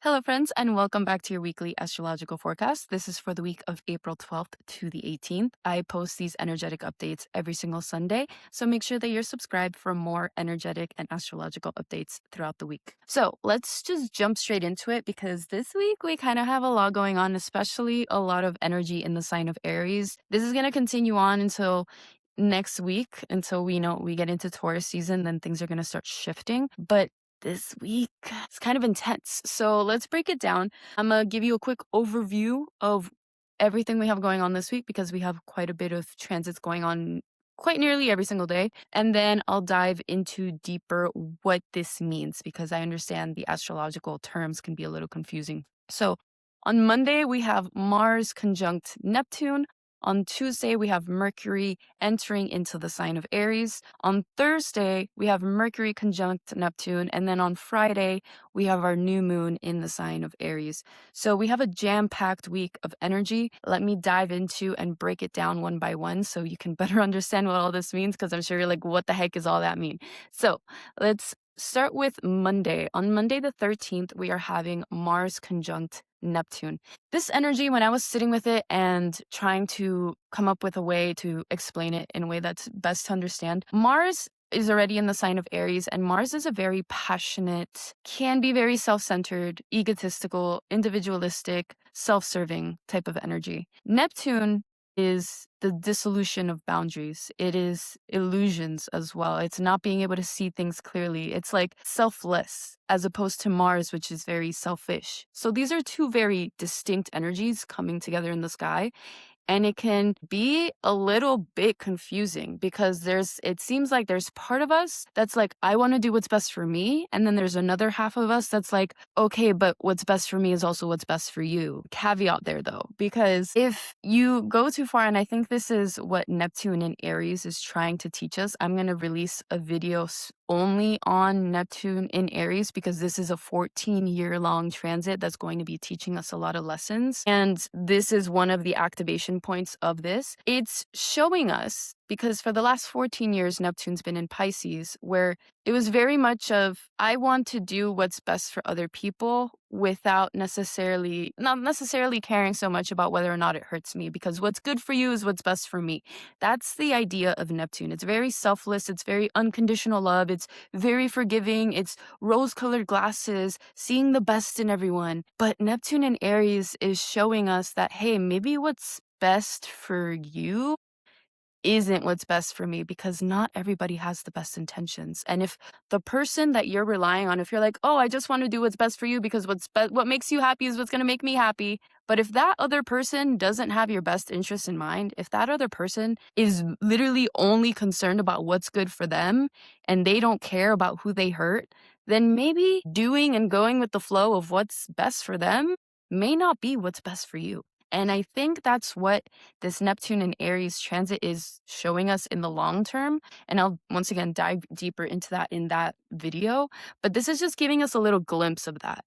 Hello, friends, and welcome back to your weekly astrological forecast. This is for the week of April 12th to the 18th. I post these energetic updates every single Sunday, so make sure that you're subscribed for more energetic and astrological updates throughout the week. So let's just jump straight into it because this week we kind of have a lot going on, especially a lot of energy in the sign of Aries. This is going to continue on until next week, until we get into Taurus season. Then things are going to start shifting. But this week it's kind of intense. So let's break it down. I'm going to give you a quick overview of everything we have going on this week because we have quite a bit of transits going on quite nearly every single day. And then I'll dive into deeper what this means because I understand the astrological terms can be a little confusing. So on Monday, we have Mars conjunct Neptune. On Tuesday, we have Mercury entering into the sign of Aries. On Thursday, we have Mercury conjunct Neptune. And then on Friday, we have our new moon in the sign of Aries. So we have a jam-packed week of energy. Let me dive into and break it down one by one so you can better understand what all this means, because I'm sure you're like, what the heck does all that mean? So let's start with Monday. On Monday the 13th, we are having Mars conjunct Neptune. This energy, when I was sitting with it and trying to come up with a way to explain it in a way that's best to understand, Mars is already in the sign of Aries, and Mars is a very passionate, can be very self-centered, egotistical, individualistic, self-serving type of energy. Neptune is the dissolution of boundaries. It is illusions as well. It's not being able to see things clearly. It's like selfless as opposed to Mars, which is very selfish. So these are two very distinct energies coming together in the sky. And it can be a little bit confusing because it seems like there's part of us that's like, I want to do what's best for me. And then there's another half of us that's like, okay, but what's best for me is also what's best for you. Caveat there though, because if you go too far, and I think this is what Neptune in Aries is trying to teach us, I'm going to release a video only on Neptune in Aries because this is a 14-year-long transit that's going to be teaching us a lot of lessons. And this is one of the activation points of this. It's showing us, because for the last 14 years, Neptune's been in Pisces, where it was very much of, I want to do what's best for other people without not necessarily caring so much about whether or not it hurts me, because what's good for you is what's best for me. That's the idea of Neptune. It's very selfless. It's very unconditional love. It's very forgiving. It's rose-colored glasses, seeing the best in everyone. But Neptune in Aries is showing us that, hey, maybe what's best for you isn't what's best for me, because not everybody has the best intentions. And if the person that you're relying on, if you're like, oh, I just want to do what's best for you because what makes you happy is what's going to make me happy. But if that other person doesn't have your best interest in mind, if that other person is literally only concerned about what's good for them and they don't care about who they hurt, then maybe doing and going with the flow of what's best for them may not be what's best for you. And I think that's what this Neptune and Aries transit is showing us in the long term. And I'll once again dive deeper into that in that video. But this is just giving us a little glimpse of that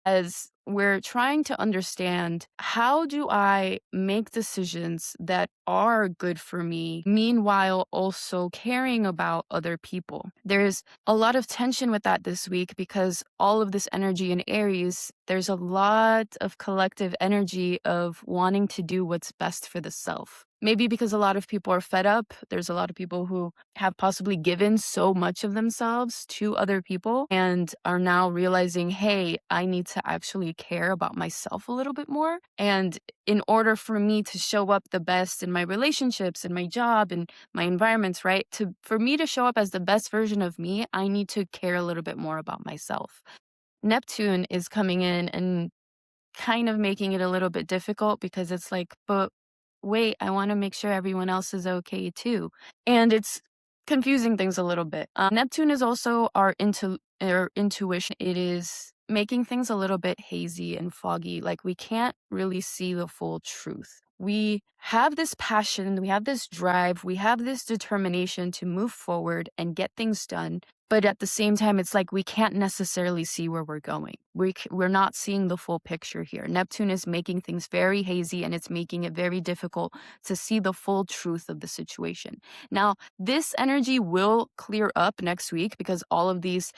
as we're trying to understand, how do I make decisions that are good for me, meanwhile also caring about other people? There's a lot of tension with that this week because all of this energy in Aries, there's a lot of collective energy of wanting to do what's best for the self. Maybe because a lot of people are fed up. There's a lot of people who have possibly given so much of themselves to other people and are now realizing, hey, I need to actually care about myself a little bit more. And in order for me to show up the best in my relationships, in my job, and my environments, right? For me to show up as the best version of me, I need to care a little bit more about myself. Neptune is coming in and kind of making it a little bit difficult because it's like, but wait, I want to make sure everyone else is okay too. And it's confusing things a little bit. Neptune is also our intuition. It is making things a little bit hazy and foggy. Like we can't really see the full truth. We have this passion, we have this drive, we have this determination to move forward and get things done. But at the same time, it's like we can't necessarily see where we're going. We're not seeing the full picture here. Neptune is making things very hazy, and it's making it very difficult to see the full truth of the situation. Now, this energy will clear up next week because all of these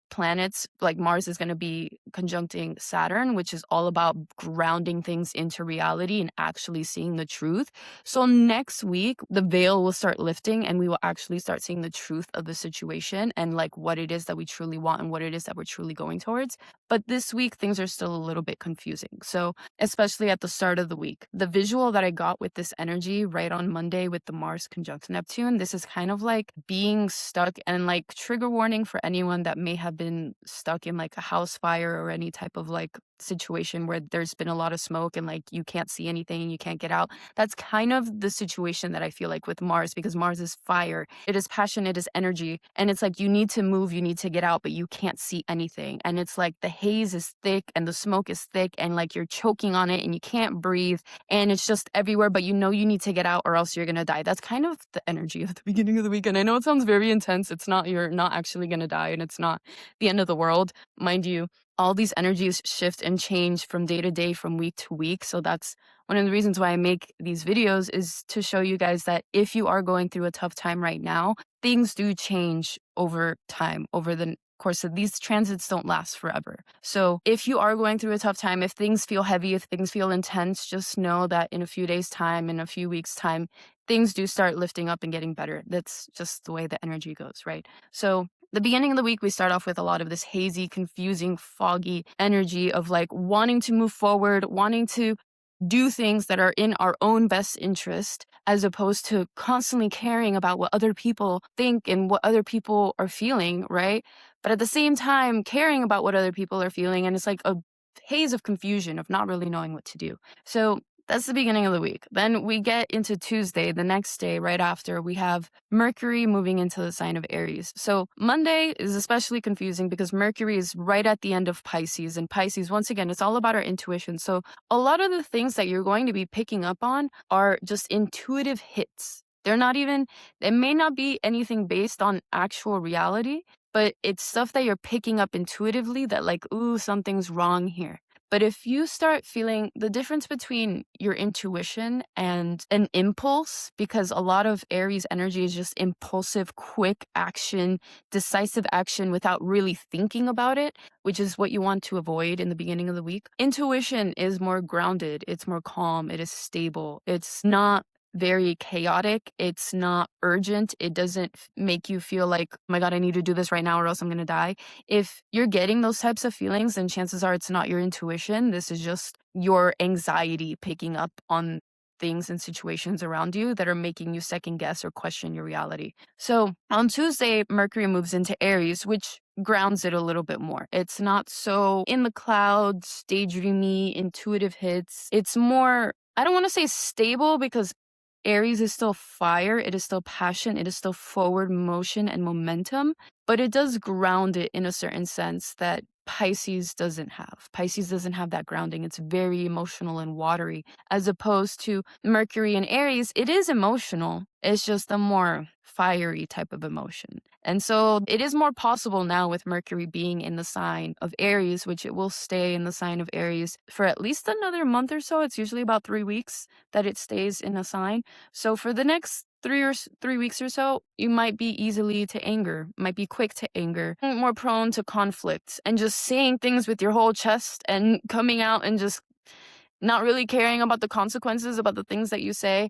planets, like Mars is going to be conjuncting Saturn, which is all about grounding things into reality and actually seeing the truth. So next week, the veil will start lifting and we will actually start seeing the truth of the situation and like what it is that we truly want and what it is that we're truly going towards. But this week, things are still a little bit confusing. So especially at the start of the week, the visual that I got with this energy right on Monday with the Mars conjunct Neptune, this is kind of like being stuck, and like trigger warning for anyone that may have been stuck in like a house fire or any type of like situation where there's been a lot of smoke and like you can't see anything and you can't get out. That's kind of the situation that I feel like with Mars, because Mars is fire, it is passion, it is energy, and it's like you need to move, you need to get out, but you can't see anything. And it's like the haze is thick and the smoke is thick and like you're choking on it and you can't breathe and it's just everywhere, but you know you need to get out or else you're gonna die. That's kind of the energy of the beginning of the weekend. I know it sounds very intense. It's not, you're not actually gonna die and it's not the end of the world. Mind you, all these energies shift and change from day to day, from week to week. So that's one of the reasons why I make these videos, is to show you guys that if you are going through a tough time right now, things do change over time, over the course of these transits don't last forever. So if you are going through a tough time, if things feel heavy, if things feel intense, just know that in a few days' time, in a few weeks' time, things do start lifting up and getting better. That's just the way the energy goes, right? So the beginning of the week, we start off with a lot of this hazy, confusing, foggy energy of like wanting to move forward, wanting to do things that are in our own best interest, as opposed to constantly caring about what other people think and what other people are feeling, right? But at the same time, caring about what other people are feeling, and it's like a haze of confusion of not really knowing what to do. So that's the beginning of the week. Then we get into Tuesday, the next day, right after, we have Mercury moving into the sign of Aries. So Monday is especially confusing because Mercury is right at the end of Pisces. And Pisces, once again, it's all about our intuition. So a lot of the things that you're going to be picking up on are just intuitive hits. They're not even, it may not be anything based on actual reality, but it's stuff that you're picking up intuitively that like, ooh, something's wrong here. But if you start feeling the difference between your intuition and an impulse, because a lot of Aries energy is just impulsive, quick action, decisive action without really thinking about it, which is what you want to avoid in the beginning of the week. Intuition is more grounded, it's more calm, it is stable, it's not very chaotic, it's not urgent, it doesn't make you feel like, oh my God, I need to do this right now or else I'm gonna die. If you're getting those types of feelings, then chances are it's not your intuition. This is just your anxiety picking up on things and situations around you that are making you second guess or question your reality. So on Tuesday, Mercury moves into Aries, which grounds it a little bit more. It's not so in the clouds, daydreamy, intuitive hits. It's more, I don't want to say stable, because Aries is still fire, it is still passion, it is still forward motion and momentum, but it does ground it in a certain sense that Pisces doesn't have. Pisces doesn't have that grounding. It's very emotional and watery, as opposed to Mercury and Aries. It is emotional. It's just a more fiery type of emotion. And so it is more possible now with Mercury being in the sign of Aries, which it will stay in the sign of Aries for at least another month or so. It's usually about 3 weeks that it stays in a sign. So for the next 3 weeks or so, you might be easily to anger, might be quick to anger, more prone to conflict, and just saying things with your whole chest and coming out and just not really caring about the consequences about the things that you say.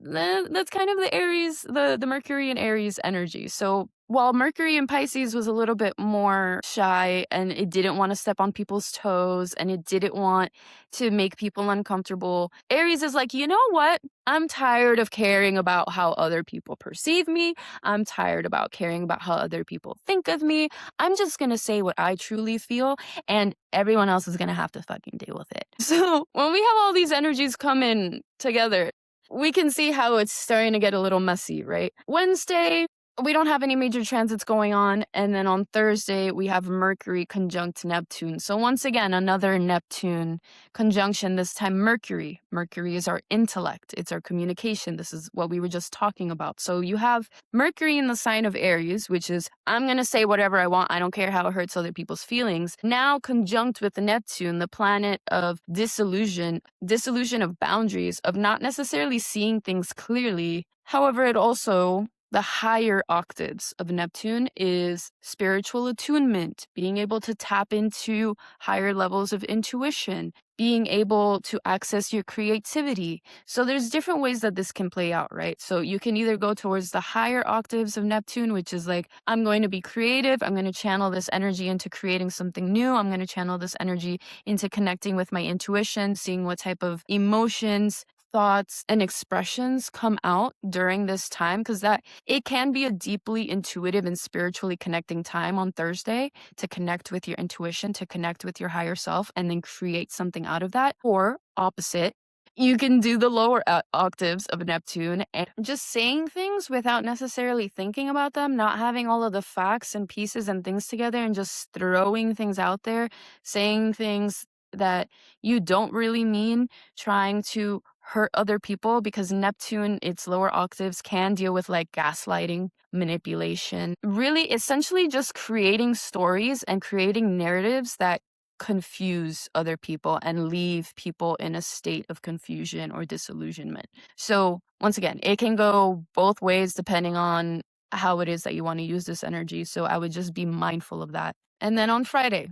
That's kind of the Aries, the Mercury and Aries energy. So while Mercury in Pisces was a little bit more shy and it didn't want to step on people's toes and it didn't want to make people uncomfortable, Aries is like, you know what? I'm tired of caring about how other people perceive me. I'm tired about caring about how other people think of me. I'm just going to say what I truly feel, and everyone else is going to have to fucking deal with it. So when we have all these energies come in together, we can see how it's starting to get a little messy, right? Wednesday, we don't have any major transits going on. And then on Thursday, we have Mercury conjunct Neptune. So once again, another Neptune conjunction, this time Mercury. Mercury is our intellect. It's our communication. This is what we were just talking about. So you have Mercury in the sign of Aries, which is, I'm going to say whatever I want. I don't care how it hurts other people's feelings. Now conjunct with Neptune, the planet of disillusion of boundaries, of not necessarily seeing things clearly. However, it also The higher octaves of Neptune is spiritual attunement, being able to tap into higher levels of intuition, being able to access your creativity. So there's different ways that this can play out, right? So you can either go towards the higher octaves of Neptune, which is like, I'm going to be creative. I'm going to channel this energy into creating something new. I'm going to channel this energy into connecting with my intuition, seeing what type of emotions, thoughts, and expressions come out during this time, because that it can be a deeply intuitive and spiritually connecting time on Thursday to connect with your intuition, to connect with your higher self, and then create something out of that. Or opposite, you can do the lower octaves of Neptune and just saying things without necessarily thinking about them, not having all of the facts and pieces and things together, and just throwing things out there, saying things that you don't really mean, trying to hurt other people, because Neptune, its lower octaves, can deal with like gaslighting, manipulation, really essentially just creating stories and creating narratives that confuse other people and leave people in a state of confusion or disillusionment. So once again, it can go both ways depending on how it is that you want to use this energy. So I would just be mindful of that. And then on Friday,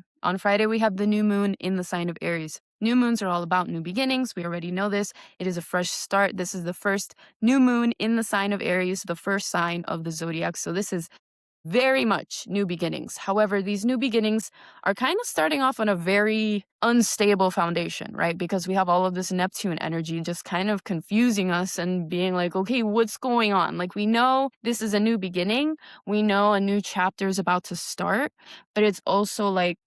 we have the new moon in the sign of Aries. New moons are all about new beginnings. We already know this. It is a fresh start. This is the first new moon in the sign of Aries, the first sign of the zodiac. So this is very much new beginnings. However, these new beginnings are kind of starting off on a very unstable foundation, right? Because we have all of this Neptune energy just kind of confusing us and being like, okay, what's going on? Like, we know this is a new beginning. We know a new chapter is about to start, but it's also like,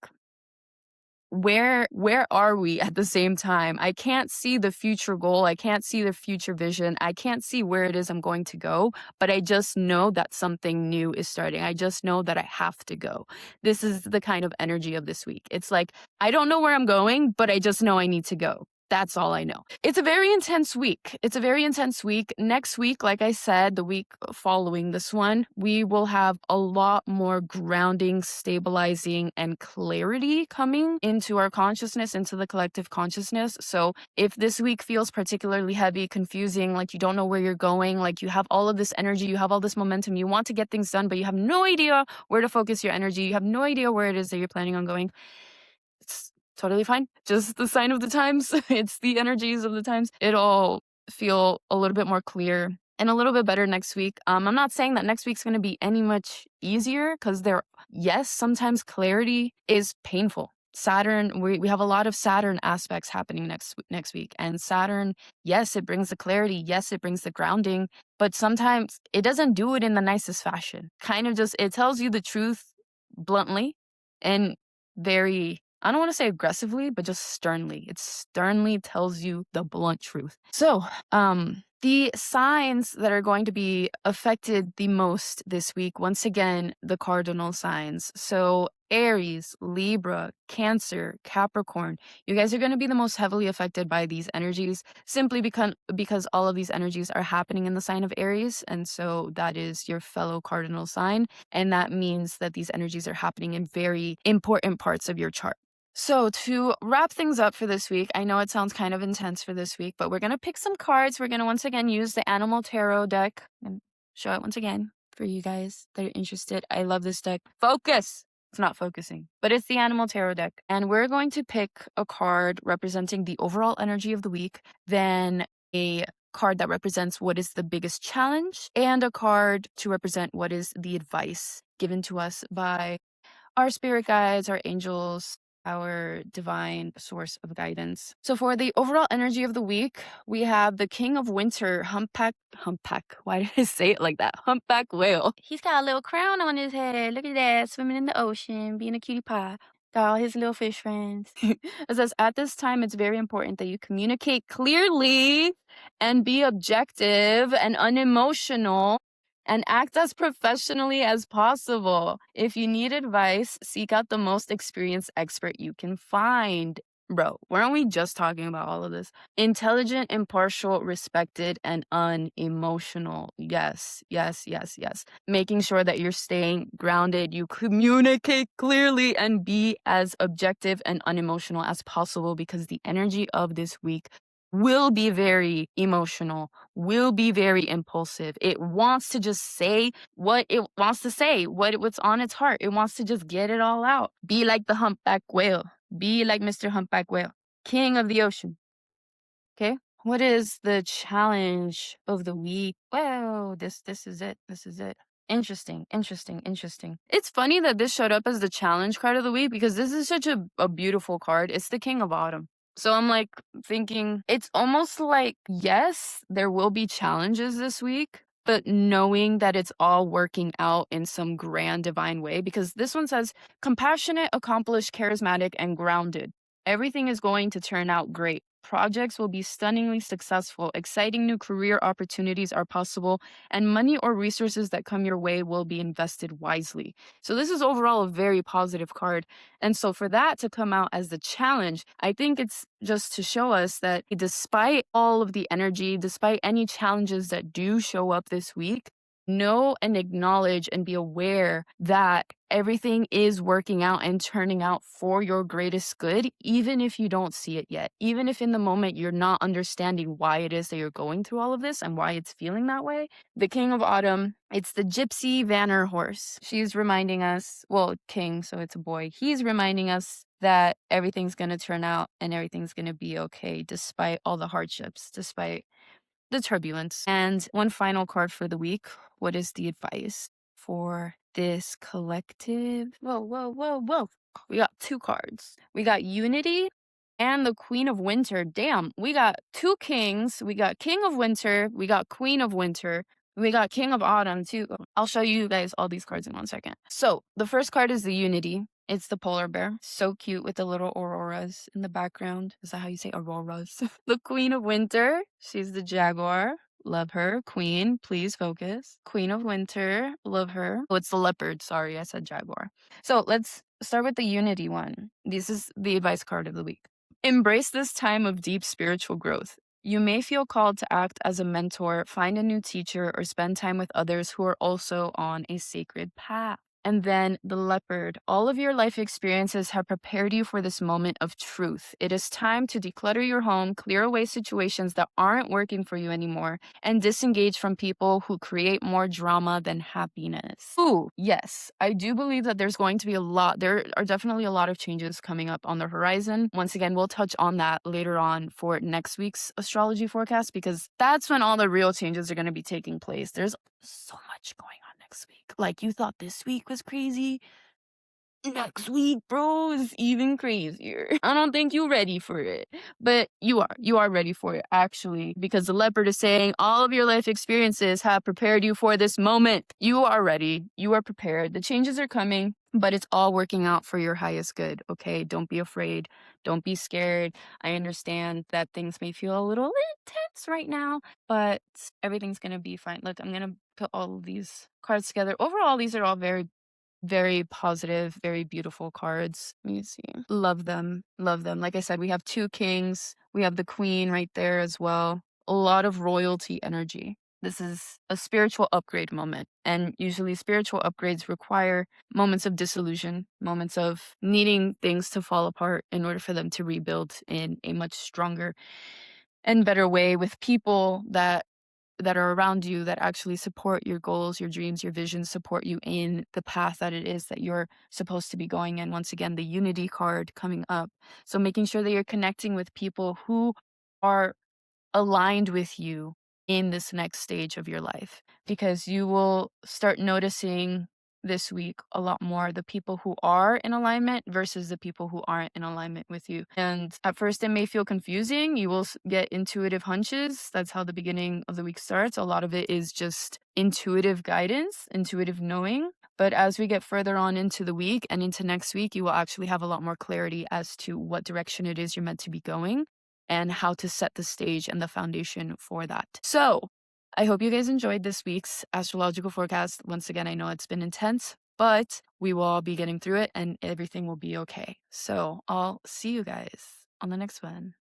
where are we at the same time? I can't see the future goal. I can't see the future vision. I can't see where it is I'm going to go, but I just know that something new is starting. I just know that I have to go. This is the kind of energy of this week. It's like, I don't know where I'm going, but I just know I need to go. That's all I know. It's a very intense week. Next week, like I said, the week following this one, we will have a lot more grounding, stabilizing, and clarity coming into our consciousness, into the collective consciousness. So if this week feels particularly heavy, confusing, like you don't know where you're going, like you have all of this energy, you have all this momentum, you want to get things done, but you have no idea where to focus your energy, you have no idea where it is that you're planning on going, it's totally fine. Just the sign of the times. It's the energies of the times. It'll feel a little bit more clear and a little bit better next week. I'm not saying that next week's going to be any much easier, because yes, sometimes clarity is painful. Saturn, we have a lot of Saturn aspects happening next week. And Saturn, yes, it brings the clarity. Yes, it brings the grounding. But sometimes it doesn't do it in the nicest fashion. Kind of just, it tells you the truth bluntly and very, I don't want to say aggressively, but just sternly. It sternly tells you the blunt truth. So, the signs that are going to be affected the most this week, once again, the cardinal signs. So Aries, Libra, Cancer, Capricorn, you guys are going to be the most heavily affected by these energies, simply because all of these energies are happening in the sign of Aries. And so that is your fellow cardinal sign. And that means that these energies are happening in very important parts of your chart. So to wrap things up for this week, I know it sounds kind of intense for this week, but we're going to pick some cards. We're going to once again use the Animal Tarot deck and show it once again for you guys that are interested. I love this deck. Focus! It's not focusing, but it's the Animal Tarot deck. And we're going to pick a card representing the overall energy of the week, then a card that represents what is the biggest challenge, and a card to represent what is the advice given to us by our spirit guides, our angels, our divine source of guidance. So for the overall energy of the week, we have the King of Winter, Humpback. Why did I say it like that? Humpback whale. He's got a little crown on his head. Look at that, swimming in the ocean, being a cutie pie. Got all his little fish friends. It says, at this time, it's very important that you communicate clearly and be objective and unemotional and act as professionally as possible. If you need advice, seek out the most experienced expert you can find. Bro, weren't we just talking about all of this? Intelligent, impartial, respected, and unemotional. Yes, yes, yes, yes. Making sure that you're staying grounded, you communicate clearly, and be as objective and unemotional as possible, because the energy of this week will be very emotional, will be very impulsive. It wants to just say what it wants to say, what's on its heart. It wants to just get it all out. Be like the humpback whale. Be like Mr. Humpback Whale, king of the ocean. Okay? What is the challenge of the week? Well, this is it. This is it. Interesting, interesting, interesting. It's funny that this showed up as the challenge card of the week because this is such a beautiful card. It's the King of Autumn. So I'm like thinking it's almost like, yes, there will be challenges this week, but knowing that it's all working out in some grand divine way, because this one says compassionate, accomplished, charismatic, and grounded. Everything is going to turn out great. Projects will be stunningly successful. Exciting new career opportunities are possible, and money or resources that come your way will be invested wisely. So, this is overall a very positive card. And so, for that to come out as the challenge, I think it's just to show us that despite all of the energy, despite any challenges that do show up this week, know and acknowledge and be aware that everything is working out and turning out for your greatest good, even if you don't see it yet. Even if in the moment you're not understanding why it is that you're going through all of this and why it's feeling that way. The King of Autumn, it's the Gypsy Vanner horse. She's reminding us, well, king, so it's a boy. He's reminding us that everything's going to turn out and everything's going to be okay despite all the hardships, despite the turbulence. And one final card for the week. What is the advice for this collective? Whoa, whoa, whoa, whoa. We got two cards. We got Unity and the Queen of Winter. Damn, we got two kings. We got King of Winter. We got Queen of Winter. We got King of Autumn too. I'll show you guys all these cards in 1 second. So the first card is the Unity. It's the polar bear. So cute with the little auroras in the background. Is that how you say auroras? The Queen of Winter. She's the jaguar. Love her. Queen, please focus. Queen of Winter. Love her. Oh, it's the leopard. Sorry, I said jaguar. So let's start with the Unity one. This is the advice card of the week. Embrace this time of deep spiritual growth. You may feel called to act as a mentor, find a new teacher, or spend time with others who are also on a sacred path. And then the leopard. All of your life experiences have prepared you for this moment of truth. It is time to declutter your home, clear away situations that aren't working for you anymore, and disengage from people who create more drama than happiness. Ooh, yes. I do believe that there's going to be there are definitely a lot of changes coming up on the horizon. Once again, we'll touch on that later on for next week's astrology forecast because that's when all the real changes are going to be taking place. There's so much going on next week. Like, you thought this week was crazy? Next week, bro, is even crazier. I don't think you're ready for it. But you are. You are ready for it, actually, because the leopard is saying all of your life experiences have prepared you for this moment. You are ready. You are prepared. The changes are coming, but it's all working out for your highest good, okay? Don't be afraid. Don't be scared. I understand that things may feel a little intense right now, but everything's going to be fine. Look, I'm going to put all of these cards together. Overall, these are all very positive, very beautiful cards. Let me see. Love them. Love them. Like I said, we have two kings. We have the queen right there as well. A lot of royalty energy. This is a spiritual upgrade moment. And usually spiritual upgrades require moments of disillusion, moments of needing things to fall apart in order for them to rebuild in a much stronger and better way with people that are around you that actually support your goals, your dreams, your visions, support you in the path that it is that you're supposed to be going in. Once again, the Unity card coming up. So making sure that you're connecting with people who are aligned with you in this next stage of your life, because you will start noticing this week a lot more the people who are in alignment versus the people who aren't in alignment with you. And at first it may feel confusing. You will get intuitive hunches. That's how the beginning of the week starts. A lot of it is just intuitive guidance, intuitive knowing. But as we get further on into the week and into next week, you will actually have a lot more clarity as to what direction it is you're meant to be going and how to set the stage and the foundation for that. So I hope you guys enjoyed this week's astrological forecast. Once again, I know it's been intense, but we will all be getting through it and everything will be okay. So I'll see you guys on the next one.